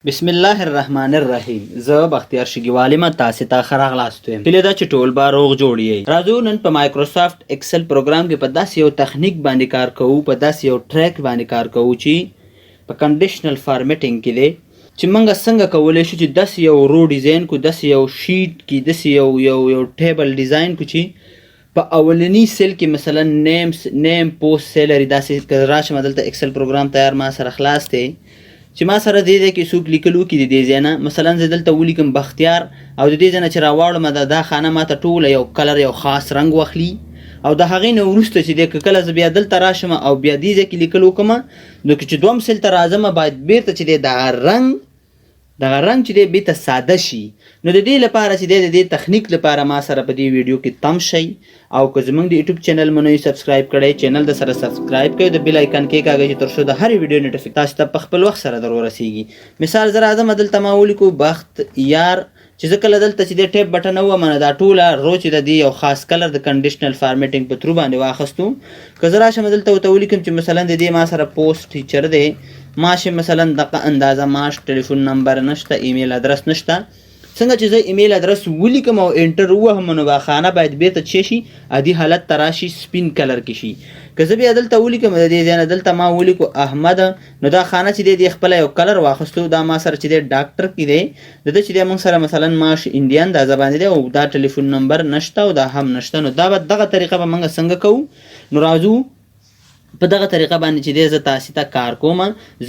بسم الله الرحمن الرحیم. زه بختیار شګیوالي ما تاسو ته خراغلاست یم. کله دا چې ټول به روغ جوړی. راځو نن په مایکروسافت ایکسل پروګرام کې په داسې یو تخنیک باندې کار کوو، په داسې یو ټریک باندې کار کوو چې په کنډیشنل فارمیټینګ کې دی چې موږ څنګه کولی شو چې داسې یو رو ډیزاین کو، داسې یو شیټ کې داسې یو ټیبل ډیزاین کو چې په اولنی سیل کې مثلا نیم پوسټ سیلری داسې راشم. دلته ایکسل پروګرام تیار ما سره خلاص دی چې ما سره دې کې څوک لیکلو کې د دې ځای نه مثلا زه دلته ولیکم بختیار او د دې ځای نه چې راواړم دا خانه ماته ټوله یو کلر یو خاص رنګ واخلي او د هغې نه وروسته چې دی که کله زه بیا دلته راشم او بیا دې ځای کې لیکل وکړم نو که چې دوم سیل ته راځم باید بیرته چې دی دغه رنګ چې دی بیرته ساده شي. نو د دې لپاره چې دی د دې تخنیک لپاره ما سره په دې ویډیو کې تم شئ او که زموږ د یوټیوب چینل مو نه وي سبسکرایب کړی چینل د سره سبسکرایب کړئ، د بیل آیکن کېکاږئ چې تر څو د هرې ویډیو نوټیفیکیشن تاسو ته په خپل وخت سره در ورسیږي. مثال زه راځم دلته ما ولیکو بختیار چې زه کله دلته چې د ټیپ بټن ووهم دا ټوله رو چې د دې یو خاص کلر د کنډیشنل فارمیټینګ په ترو باندې واخیستو. که زه راشم دلته ورته ولیکم چې مثلا د دې ما سره پوسټ فیچر دی، ماشه مثلا دغه اندازه ماش ټلیفون نمبر نشته، ایمیل ادرس نشته. څنګه چې زه ایمیل ادرس ولیکم او انټر ووهم نو به خانه باید بیرته چې شي عادي حالت ته راشي، سپین کلر کې شي. که زه بیا دلته ولیکم د دې ځای نه دلته ما ولیکو احمد نو دا خانه چې دی خپله یو کلر واخیستو، دا ما سره چې دی ډاکټر کې دی د ده چې دی موږ سره مثلا ماش انډین دا زبان دی او دا ټلیفون نمبر نشته او دا هم نشته. نو دا به دغه طریقه به موږ څنګه کوو؟ نو راځو په دغه طریقه باندې چې دی زه تاسو ته کار کوم.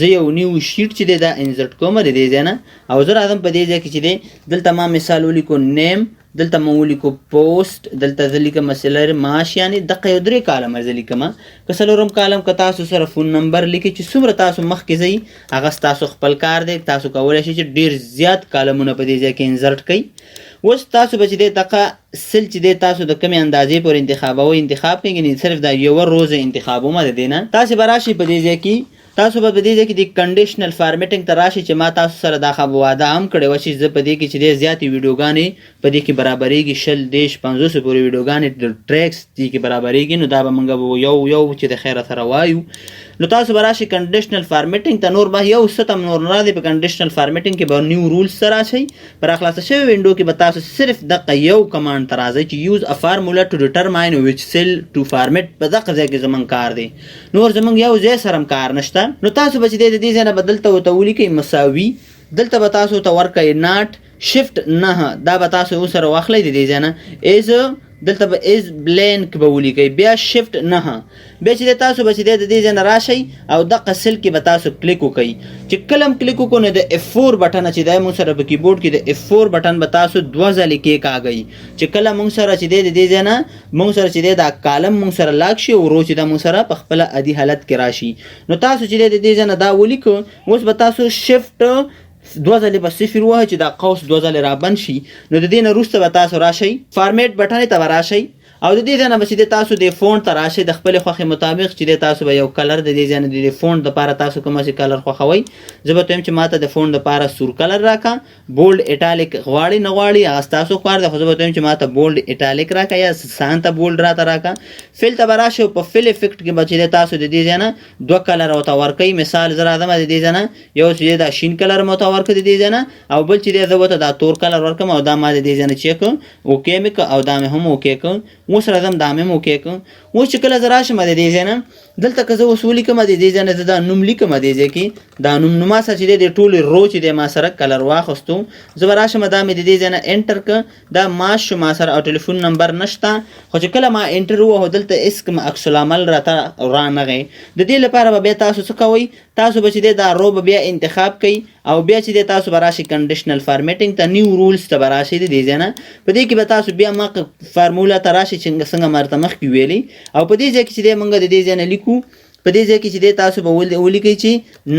زه یو نیو شیټ چې دی دا انزرټ کوم د دې ځای نه او زه راځم په دې ځای کې چې دی دلته ما مثال ولیکو نیم، دلته ما ولیکو پوسټ، دلته زه لیکم سیلر ماش، یعنی دغه یو 3 کالم زه لیکم. که څلورم کالم که تاسو سره فون نمبر لیکي چې څومره تاسو مخکې ځئ هغه ستاسو خپل کار دی، تاسو کولی شئ چې ډېر زیات کالمونه په دې ځای کې انزرټ کړئ. اوس تاسو به چې دی دغه سل چې دی تاسو د کمې اندازې پورې انتخاب کړئ، یعنې صرف دا یوه روزه انتخابومه د دې نه تاسې به راشئ په دې ځای کې تاسو به په دې ځای کې د کنډیشنل فارمیټینګ ته راشئ چې ما تاسو سره دا واده هم کړې وه چې زه په دې کې چې دی زیاتې ویډیوګانې په دې کې برابرېږي 100 50 پورې ویډیوګانې د ټریکس دې کې برابرېږي. نو دا به موږ یو چې د خیره سره وایو. نو تاسو به راشئ کنډیشنل فارمیټینګ ته، نور به یو څه هم نور نه دی. په کنډیشنل فارمیټینګ کې به نیو رولز ته راشئ. په راخلاصه شوې وینډو کې به تاسو صرف دغه یو کمانډ ته راځئ چې یوز ا فارمولا ټو ډیټرماین ویچ سیل ټو فارمیټ. په دغه ځای کې زموږ کار دی، نور زموږ یو ځای سره هم کار نشته. نو تاسو به چې دی د دې ځای نه به دلته ورته ولیکئ مساوي، دلته به تاسو ته ورکئ ناټ شفټ 9 دا به تاسو ورسره واخلئ د دې ځای نه ایز دلته به ایز بلینک به ولیکئ بیا شفټ 9 بیا چې تاسو به چې د دې ځای نه راشئ او دغه سیل کې به تاسو کلیک وکئ. چې کله هم کلیک وکړو نو د F4 بټن چې دی موږ سره په کیبورډ کې د F4 بټن به تاسو 2 ځلې کېکاږئ چې کله موږ سره چې دی د دې ځای نه موږ سره چې دی دا کالم موږ سره لاک شي او رو چې دا موږ سره په خپله عادي حالت کې راشي. نو تاسو چې دی د دې ځای نه دا ولیکو اوس به تاسو شفټ 2 ځلې به صفر ووهئ چې دا قوس 2 ځلې رابند شي. نو د دې نه وروسته به تاسو راشئ فارمیټ بټن ته به راشئ او د دې ځای نه به چې تاسو د فونټ ته راشئ د خپلې خوښې مطابق چې تاسو به یو کلر د دې ځای نه د فونټ دپاره تاسو کوم چې کلر خوښوئ. زه به ته وایم چې ماته د فونټ دپاره سور کلر راکړه، بولډ ایټالیک غواړئ نه غواړئ هغه ستاسو کار دی، خو زه به ته وایم چې ماته بولډ ایټالیک راکړه یا سانته بولډ راته راکړه. فل ته به راشئ او په فل افیکټ کې به چې تاسو د دې ځای نه 2 کلر ورته ورکئ. مثال زه راځم د دې ځای نه یو چې دا شین کلر مو ورته ورکړه د دې ځای نه او بل چې زه ورته دا تور کلر ورکړم او دا ما د دې ځای نه چیک اوکې مې کړه او دا مې هم اوکې کړ. اوس راځم دا مې اوکې کړ. اوس چې کله زه راشم د دې ځای نه دلته که زه اوس ولیکم د دې ځای نه زه دا نوم لیکم د دې ځای کې دا نوم ما سره چې دی د ټولې رو چې دی ما سره کلر واخیستو زه به راشم دا مې د دې ځای نه انټر کړه دا ماش شو ما سره او ټلیفون نمبر نشته. خو چې کله ما انټر ووهو دلته هېڅ کوم عکس العمل راته رانغی. د دې لپاره به بیا تاسو څه کوئ؟ تاسو به چې دی دا رو به بیا انتخاب کوئ او بیا چې دی تاسو به راشئ کنډیشنل فارمیټینګ ته نیو رولز ته به راشئ د دې ځای نه. په دې کې به تاسو بیا مخ فارمولا ته راشئ چې څنګه ما درته مخکې ویلې او په دې ځای کې چې دی موږ د دې ځای نه لیکو. په دې ځای کې چې دی تاسو به ولیکئ چې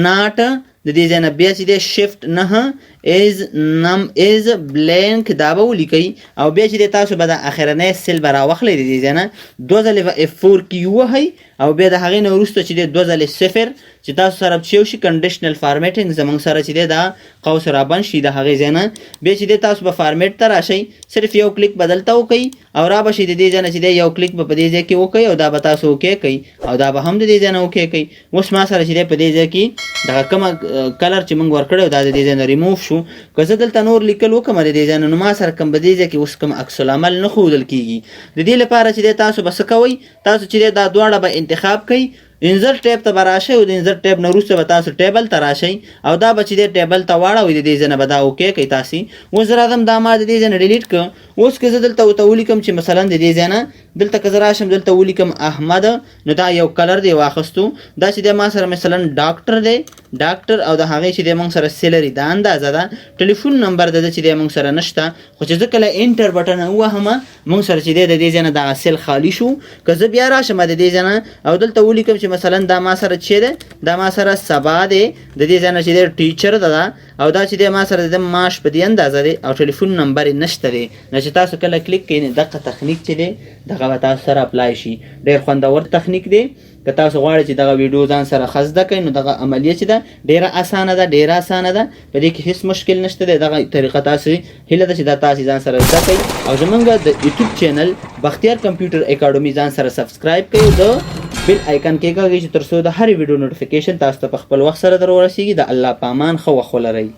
ناټ د دې ځای نه بیا چې دی شفټ 9 ایز بلینک دا به ولیکئ او بیا چې دی تاسو به د اخرنی سیل به راواخلئ د دې ځای نه 2 ځلې به F4 کې ووهئ او بیا د هغې نه وروسته چې دی 2 ځلې 0 چې تاسو سره چې یو شي کنډیشنل فارمیټینګ زموږ سره چې دی دا قوس رابند شي د هغې ځای نه بیا چې دی تاسو به فارمیټ ته راشئ صرف یو کلیک به دلته وکئ او را به شي د دې ځای نه چې دی یو کلیک به په دې ځای کې وکئ او دا به تاسو اوکې کوئ او دا به هم د دې ځای نه اوکې کوئ. اوس ما سره چې دی په دې ځای کې دغه کومه کلر چې موږ ورکړی دا د دې ځای نه ریموف شو. که زه دلته نور لیکل وکړم د دې ځای نه نو ما سره کوم په دې ځای کې اوس کوم عکس العمل نه ښودل کېږي. د دې لپاره چې دی تاسو به څه کوئ تاسو چې دی دا دواړه به انتخاب کوئ. انزر ټیب ته به راشئ او د انزر ټیب نه وروسته به تاسو ټیبل ته راشئ او دا به چې دی ټیبل ته واړوئ د دې ځای نه به دا اوکې کوئ تاسې. اوس زه راځم دا ما د دې ځای نه ډیلیټ کړه. اوس که زه دلته ورته ولیکم چې مثلا د دې ځای نه دلته که زه راشم دلته ولیکم احمد نو دا یو کلر دی واخیستو. دا چې دی ما سره مثلا ډاکټر دی ډاکټر او د هغې چې دی موږ سره سیلري دا اندازه ده. ټلیفون نمبر د ده چې دی موږ سره نشته خو چې زه کله انټر بټن ووهمه موږ سره چې دی د دې ځای نه دغه سیل خالي شو. که زه بیا راشم د دې ځای نه او دلته ولیکم چې مثلا دا ما سره چې دی دا ما سره سبا دی د دې ځای نه چې دی ټیچر ده او دا چې دی ما سره د معاش په دې اندازه دی او ټلیفون نمبر یې نشته دی. نو چې تاسو کله کلیک کوئ نو دغه تخنیک چې دی دغه به تاسو سره اپلای شي. ډېر خوندور تخنیک دی. که تاسو غواړئ چې دغه ویډیو ځان سره ښه زده کړئ نو دغه عملیه چې ده ډېره اسانه ده ډېره اسانه ده په دې کې هېڅ مشکل نشته دی. دغه طریقه تاسو هیله ده چې دا تاسې ځان سره زده کړئ او زموږ د یوټیوب چینل بختیار کمپیوټر اکاډمي ځان سره سبسکرایب کړئ او د بیل آیکن کېکاږئ چې تر څو د هرې ویډیو نوټیفیکیشن تاسو ته په خپل وخت سره در ورسیږي. د الله په امان ښه وخت ولرئ.